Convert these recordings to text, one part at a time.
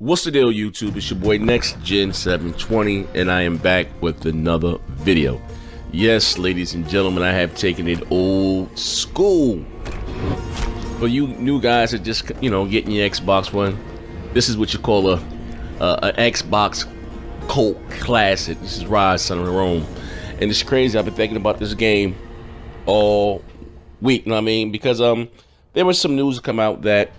What's the deal, YouTube? It's your boy Next Gen 720, and I am back with another video. Yes, ladies and gentlemen, I have taken it old school. For you new guys that just, getting your Xbox One, this is what you call a Xbox cult classic. This is Ryse, Son of Rome, and it's crazy. I've been thinking about this game all week. You know what I mean? Because there was some news come out that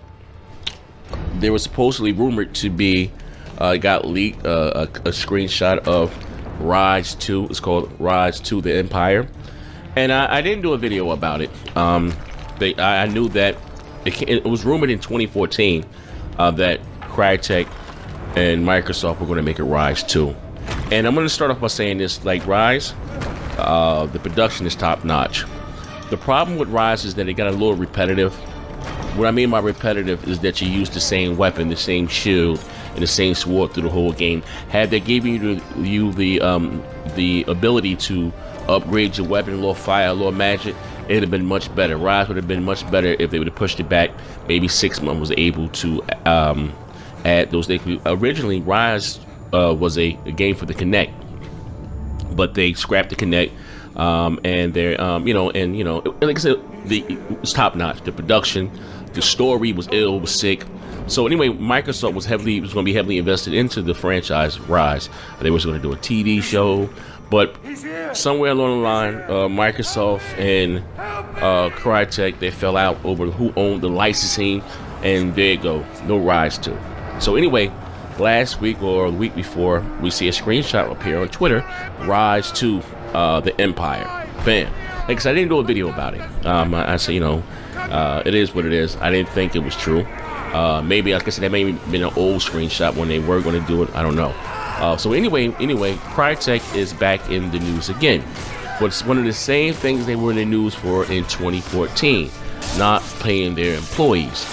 there was supposedly rumored to be got leaked a screenshot of Ryse 2. It's called Ryse 2: The Empire, and I didn't do a video about it. I knew that it was rumored in 2014 that Crytek and Microsoft were going to make it Ryse 2. And I'm going to start off by saying this: like Ryse, the production is top notch. The problem with Ryse is that it got a little repetitive. What I mean by repetitive is that you use the same weapon, the same shield, and the same sword through the whole game. Had they given you the ability to upgrade your weapon, a little fire, a little magic, it'd have been much better. Ryse would have been much better if they would have pushed it back. Maybe 6 months was able to add those things. Originally, Ryse was a game for the Kinect, but they scrapped the Kinect. And they're like I said, it was top notch. The production, the story was ill, was sick. So anyway, Microsoft was going to be heavily invested into the franchise Ryse. They was going to do a TV show, but somewhere along the line, Microsoft and Crytek, they fell out over who owned the licensing, and there you go, no Ryse 2. So anyway, last week or the week before, we see a screenshot appear on Twitter, Ryse 2. The Empire. Bam. Like I said, I didn't do a video about it. I said, it is what it is. I didn't think it was true. Maybe, like I said, that may have been an old screenshot when they were going to do it. I don't know. So anyway, Crytek is back in the news again. But it's one of the same things they were in the news for in 2014, not paying their employees.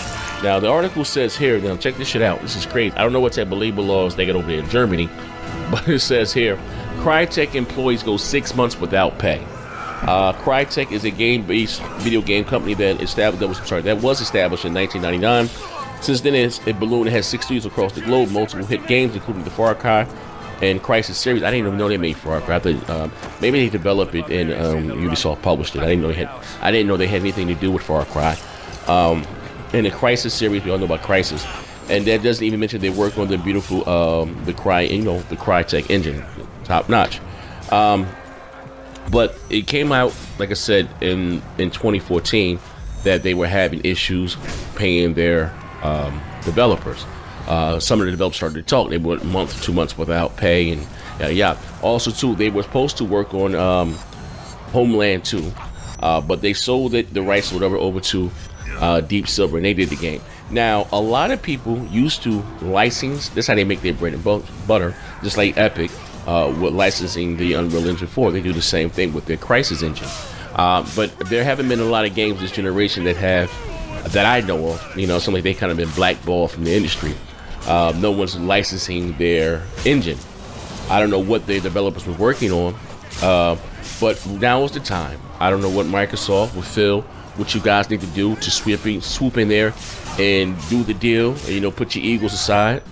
Now, the article says here, now check this shit out. This is crazy. I don't know what type of labor laws they got over there in Germany, but it says here, Crytek employees go 6 months without pay. Crytek is a game-based video game company that was established in 1999. Since then, it ballooned. It has 6 studios across the globe, multiple hit games, including the Far Cry and Crysis series. I didn't even know they made Far Cry. I thought, maybe they developed it and Ubisoft published it. I didn't know they had anything to do with Far Cry. And the Crysis series, we all know about Crysis. And that doesn't even mention they work on the beautiful, the Crytek engine, top notch. But it came out, like I said, in 2014 that they were having issues paying their developers. Some of the developers started to talk. They went a month, 2 months without pay, and yada yada. Also, too, they were supposed to work on Homeland 2, but they sold the rights or whatever over to Deep Silver, and they did the game. Now, a lot of people used to license. That's how they make their bread and butter, just like Epic with licensing the Unreal Engine 4. They do the same thing with their Crysis engine. But there haven't been a lot of games this generation that I know of. Something like they kind of been blackballed from the industry. No one's licensing their engine. I don't know what their developers were working on, but now is the time. I don't know what Microsoft will feel. What you guys need to do to swoop in there and do the deal, and put your egos aside.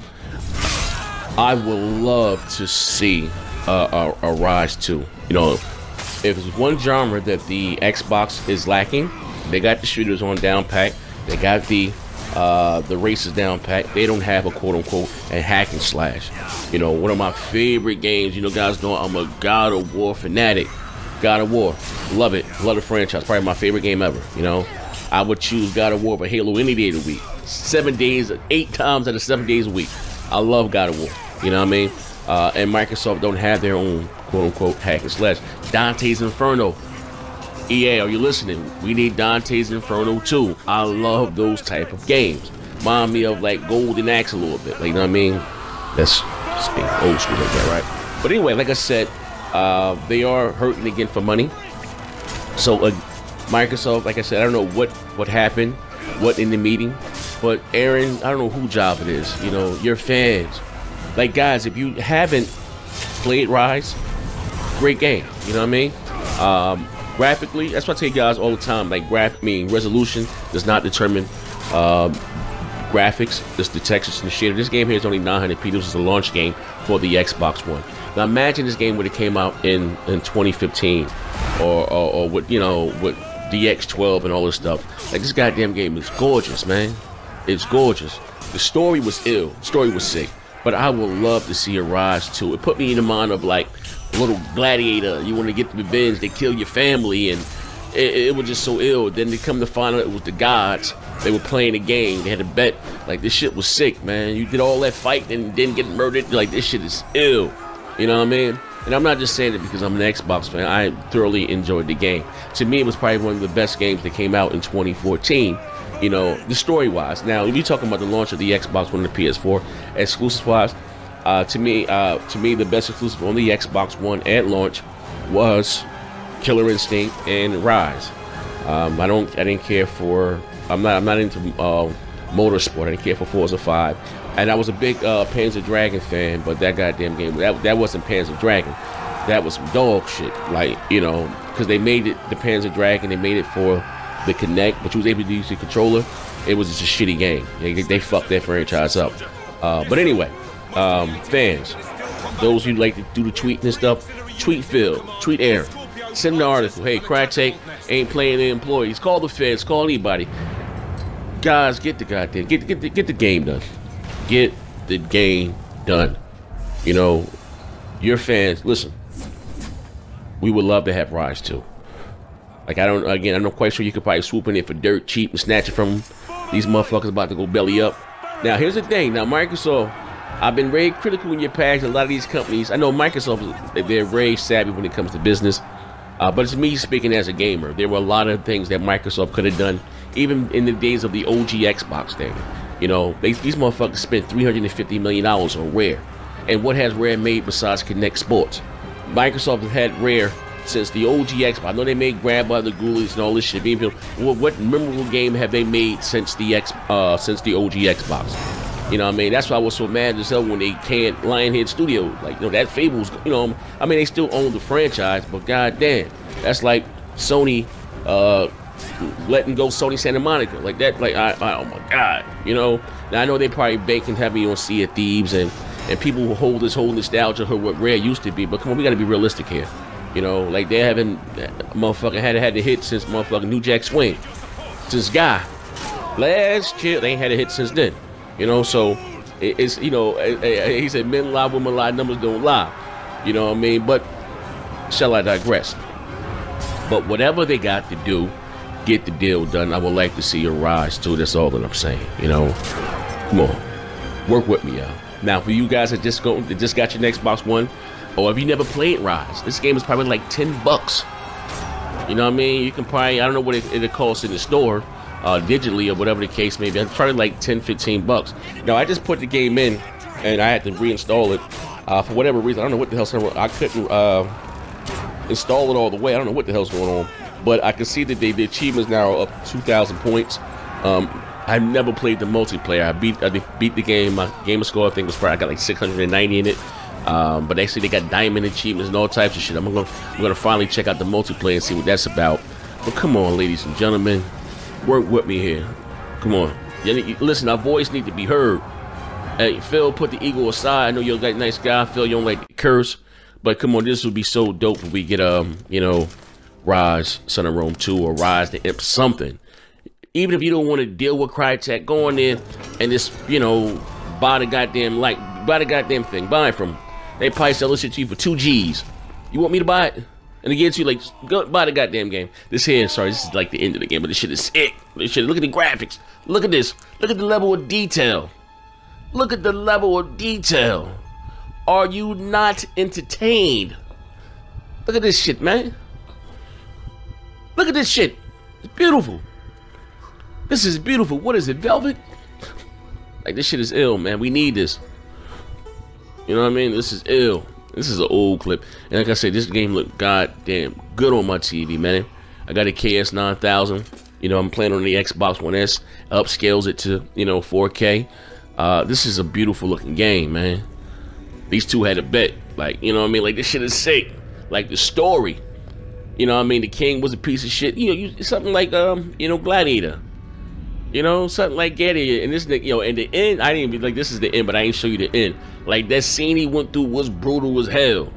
I would love to see a Ryse 2. If there's one genre that the Xbox is lacking, they got the shooters on down pat. They got the races down pat. They don't have a quote unquote a hack and slash. One of my favorite games. Guys know I'm a God of War fanatic. God of War, love it, love the franchise. Probably my favorite game ever. I would choose God of War over Halo any day of the week. 7 days, 8 times out of 7 days a week. I love God of War. You know what I mean? And Microsoft don't have their own quote unquote hack and slash. Dante's Inferno. EA, are you listening? We need Dante's Inferno too. I love those type of games. Remind me of like Golden Axe a little bit. Like, you know what I mean? That's just being old school like that, right? But anyway, like I said, they are hurting again for money. So Microsoft, like I said, I don't know what happened, what in the meeting, but Aaron, I don't know who job it is. Your fans, like guys, if you haven't played Ryse, great game. You know what I mean? Graphically, that's what I tell you guys all the time. Like resolution does not determine graphics, just the textures and the shit. This game here is only 900p. This is a launch game for the Xbox One. Now imagine this game would have came out in 2015, or with, you know, with DX12 and all this stuff. Like, this goddamn game is gorgeous, man. It's gorgeous. The story was ill. The story was sick. But I would love to see a Ryse 2. It put me in the mind of like a little gladiator. You want to get the revenge. They kill your family, and it was just so ill. Then they come to find out it was the gods. They were playing a game. They had a bet. Like, this shit was sick, man. You did all that fight and didn't get murdered. Like, this shit is ill. You know what I mean? And I'm not just saying it because I'm an Xbox fan. I thoroughly enjoyed the game. To me, it was probably one of the best games that came out in 2014. You know, the story-wise. Now, if you're talking about the launch of the Xbox One and the PS4, exclusive-wise, to me, the best exclusive on the Xbox One at launch was Killer Instinct and Ryse. I didn't care for. I'm not into motorsport. I didn't care for Forza 5. And I was a big Panzer Dragon fan, but that goddamn game, that wasn't Panzer Dragon. That was some dog shit. Like, you know, because they made it the Panzer Dragon, they made it for the Kinect, but you was able to use the controller. It was just a shitty game. They fucked that franchise up. But anyway, fans, those who like to do the tweeting and stuff, tweet Phil, tweet Aaron, send an article. Hey, Crytek ain't playing the employees. Call the feds. Call anybody. Guys, get the goddamn get the game done. Get the game done. You know, your fans. Listen, we would love to have Ryse 2. Like, I'm not quite sure you could probably swoop in there for dirt cheap and snatch it from them. These motherfuckers about to go belly up. Now, here's the thing. Now, Microsoft, I've been very critical in your past. A lot of these companies, I know Microsoft, they're very savvy when it comes to business. But it's me speaking as a gamer. There were a lot of things that Microsoft could have done, even in the days of the OG Xbox thing. You know, these motherfuckers spent $350 million on Rare. And what has Rare made besides Kinect Sports? Microsoft has had Rare since the OG Xbox. I know they made Grab by the Ghoulies and all this shit. What memorable game have they made since the OG Xbox? You know what I mean? That's why I was so mad as hell when they canned Lionhead Studios. Like, you know, that Fable's, you know, I mean, they still own the franchise, but goddamn, that's like Sony letting go Sony Santa Monica. Like that, like, oh my God, you know? Now, I know they probably banking heavy on Sea of Thieves and people who hold this whole nostalgia for what Rare used to be, but come on, we gotta be realistic here. You know, like, they haven't motherfucking had the hit since motherfucking New Jack Swing. Since Guy. Last year, they ain't had a hit since then. You know, so it's, you know, he said men lie, women lie, numbers don't lie. You know what I mean? But shall I digress? But whatever they got to do, get the deal done. I would like to see a Ryse too. That's all that I'm saying. You know, come on, work with me, y'all. Now, for you guys that just got your Xbox One, or if you never played Ryse, this game is probably like $10. You know what I mean? You can probably, I don't know what it costs in the store, digitally or whatever the case may be. It's probably like 10-15 bucks. Now, I just put the game in and I had to reinstall it for whatever reason. I don't know what the hell's going on. I couldn't install it all the way. I don't know what the hell's going on. But I can see that the achievements now are up 2,000 points. I've never played the multiplayer. I beat the game. My gamer score, I think, was probably, I got like 690 in it. But actually, they got diamond achievements and all types of shit. I'm gonna finally check out the multiplayer and see what that's about. But come on, ladies and gentlemen, work with me here. Come on, listen. Our voice need to be heard. Hey, Phil, put the ego aside. I know you're a nice guy, Phil. You don't like to curse, but come on, this would be so dope if we get you know, Ryse, Son of Rome 2, or Ryse the Imp, something. Even if you don't want to deal with Crytek, go on in and just, you know, buy the goddamn thing. Buy it from them. They probably sell this shit to you for 2 G's. You want me to buy it? And again, you like, go buy the goddamn game. This here, sorry, this is like the end of the game, but this shit is sick. This shit, look at the graphics. Look at this. Look at the level of detail. Look at the level of detail. Are you not entertained? Look at this shit, man. Look at this shit. It's beautiful. This is beautiful. What is it, velvet? Like, this shit is ill, man. We need this. You know what I mean? This is ill. This is an old clip. And like I said, this game looked goddamn good on my TV, man. I got a KS 9000. You know, I'm playing on the Xbox One S. Upscales it to, you know, 4K. This is a beautiful looking game, man. These two had a bet. Like, you know what I mean? Like, this shit is sick. Like, the story. You know what I mean? The king was a piece of shit. You know, something like, you know, Gladiator. You know, something like Getty. And this nigga, you know, in the end, I didn't be like, this is the end, but I ain't show you the end. Like, that scene he went through was brutal as hell.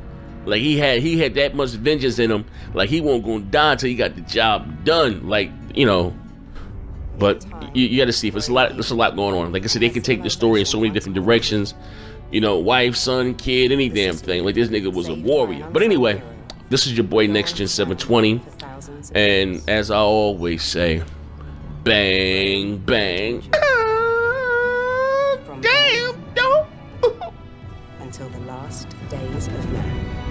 Like, he had that much vengeance in him. Like, he won't gonna die until he got the job done. Like, you know. But you got to see if there's a lot going on. Like I said, they can take the story in so many different directions. You know, wife, son, kid, any damn thing. Like, this nigga was a warrior. But anyway, this is your boy Next Gen 720, and as I always say, bang bang. Damn, no. Until the last days of man.